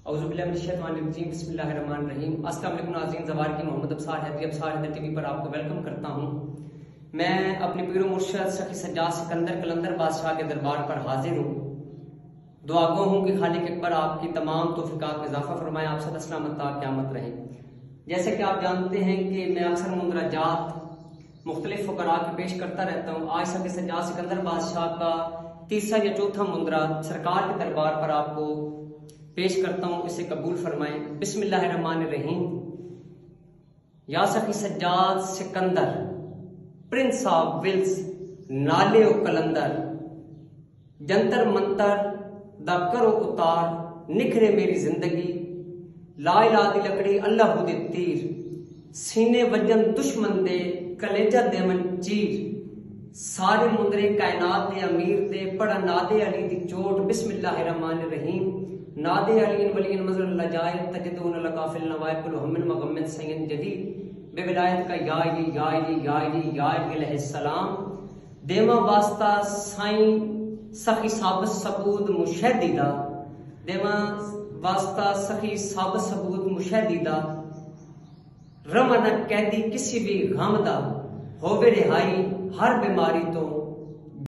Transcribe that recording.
اعوذ باللہ من الشیطان الرجیم، بسم اللہ الرحمن الرحیم۔ السلام علیکم ناظرین، زوار کی محمد ابصار حیدر ٹی وی پر آپ کو ویلکم کرتا ہوں۔ میں اپنے پیر و مرشد سخی سجاد سکندر کلندر بادشاہ کے دربار پر حاضر ہوں۔ دعا گو ہوں کہ خالق اکبر آپ کی تمام توفیقات میں اضافہ فرمائے، آپ سب سلامت تا قیامت رہیں۔ جیسے کہ آپ جانتے ہیں کہ میں اکثر مندرجات مختلف فقراء کی پیش کرتا رہتا ہوں۔ آج سخی سجاد سکندر بادشاہ کا تیسرا یا چوتھا مندرہ سرکار کے دربار پر آپ کو پیش کرتا ہوں، اسے قبول فرمائیں۔ بسم اللہ الرحمن الرحیم۔ یا سخی Sajjad Sikandar prince of Wales نالے و کلندر، جنتر منتر دا کرو اتار نکھرے میری زندگی، لا الہ دی لکڑی اللہ دے تیر، سینے وجن دشمن دے کلیجہ دیمن چیر، سارے مندرے کائنات دے امیر دے پڑا نادے علی دی چوٹ۔ بسم اللہ الرحمن الرحیم۔ نادے علی ولی مظہر اللہ جائے تجدون لقافل نوائے کل ہمن مغمد سین جدید بے ولایت کا یا علی یا علی یا علی یا علی علیہ السلام۔ دیما واسطہ سائیں سخی ثابت ثبوت مشہدی دا، دیما واسطہ سخی ثابت ثبوت مشہدی دا، رمانہ قیدی کسی بھی غم دا، ہووے رہائی ہر بیماری تو